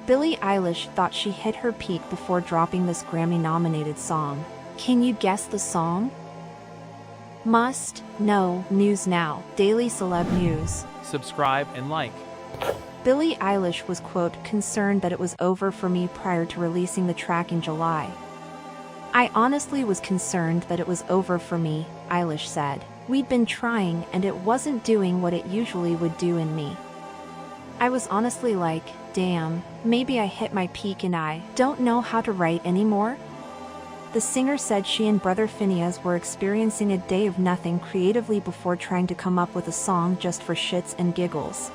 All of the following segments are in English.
Billie Eilish thought she hit her peak before dropping this Grammy-nominated song. Can you guess the song? Must know news now. Daily Celeb News. Subscribe and like. Billie Eilish was, quote, concerned that it was over for me prior to releasing the track in July. I honestly was concerned that it was over for me, Eilish said. We'd been trying and it wasn't doing what it usually would do in me. I was honestly like, damn, maybe I hit my peak and I don't know how to write anymore. The singer said she and brother Phineas were experiencing a day of nothing creatively before trying to come up with a song just for shits and giggles.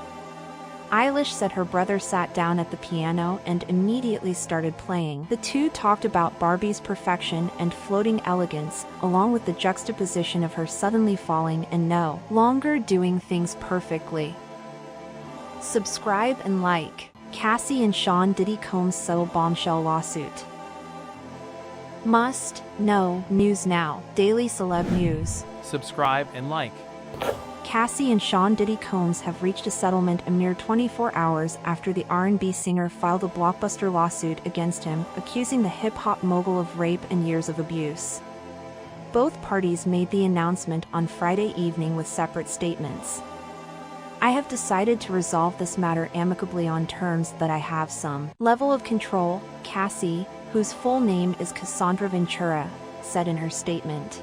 Eilish said her brother sat down at the piano and immediately started playing. The two talked about Barbie's perfection and floating elegance, along with the juxtaposition of her suddenly falling and no longer doing things perfectly. Subscribe and like. Cassie and Sean Diddy Combs settle bombshell lawsuit. Must know news now. Daily Celeb News. Subscribe and like. Cassie and Sean Diddy Combs have reached a settlement a mere 24 hours after the R&B singer filed a blockbuster lawsuit against him, accusing the hip-hop mogul of rape and years of abuse. Both parties made the announcement on Friday evening with separate statements. I have decided to resolve this matter amicably on terms that I have some level of control, Cassie, whose full name is Cassandra Ventura, said in her statement.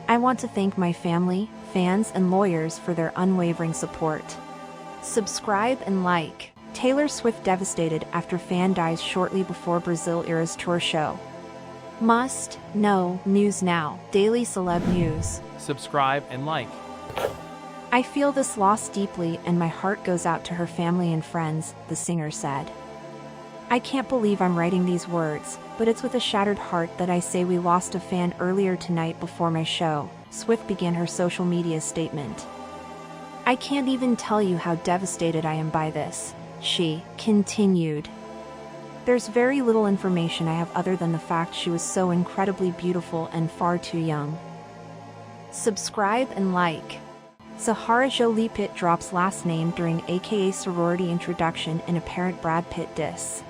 I want to thank my family, fans and lawyers for their unwavering support. Subscribe and like. Taylor Swift devastated after fan dies shortly before Brazil-era's tour show. Must know news now. Daily Celeb News. Subscribe and like. I feel this loss deeply and my heart goes out to her family and friends, the singer said. I can't believe I'm writing these words, but it's with a shattered heart that I say we lost a fan earlier tonight before my show, Swift began her social media statement. I can't even tell you how devastated I am by this, she continued. There's very little information I have other than the fact she was so incredibly beautiful and far too young. Subscribe and like. Zahara Jolie Pitt drops last name during AKA sorority introduction in apparent Brad Pitt diss.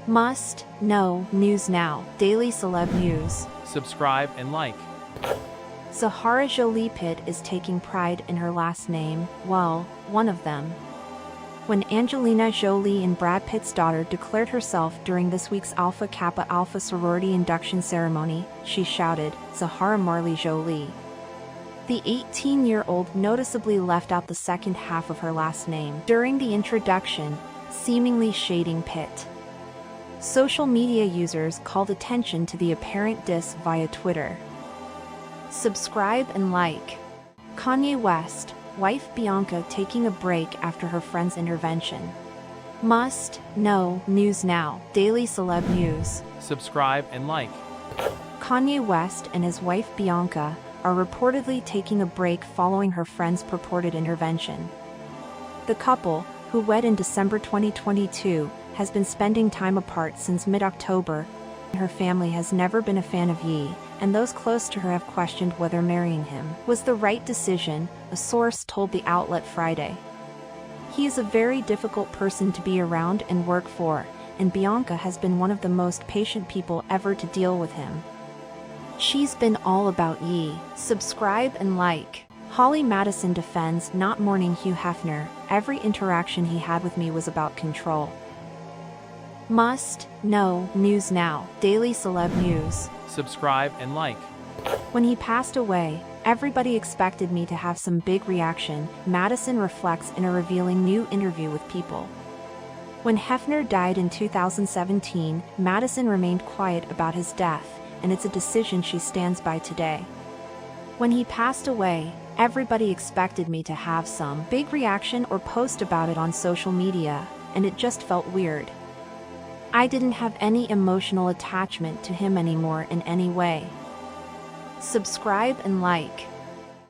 Must know news now. Daily Celeb News. Subscribe and like. Zahara Jolie Pitt is taking pride in her last name, well, one of them. When Angelina Jolie and Brad Pitt's daughter declared herself during this week's Alpha Kappa Alpha sorority induction ceremony, she shouted, Zahara Marley Jolie. The 18-year-old noticeably left out the second half of her last name during the introduction, seemingly shading Pitt. Social media users called attention to the apparent diss via Twitter. Subscribe and like. Kanye West, wife Bianca taking a break after her friend's intervention. Must know news now. Daily Celeb News. Subscribe and like. Kanye West and his wife Bianca are reportedly taking a break following her friend's purported intervention. The couple, who wed in December 2022, has been spending time apart since mid-October. Her family has never been a fan of Ye, and those close to her have questioned whether marrying him was the right decision, a source told the outlet Friday. He is a very difficult person to be around and work for, and Bianca has been one of the most patient people ever to deal with him. She's been all about Ye. Subscribe and like. Holly Madison defends not mourning Hugh Hefner. Every interaction he had with me was about control. Must know news now. Daily Celeb News. Subscribe and like. When he passed away, everybody expected me to have some big reaction, Madison reflects in a revealing new interview with People. When Hefner died in 2017, Madison remained quiet about his death, and it's a decision she stands by today. When he passed away, everybody expected me to have some big reaction or post about it on social media, and it just felt weird. I didn't have any emotional attachment to him anymore in any way. Subscribe and like.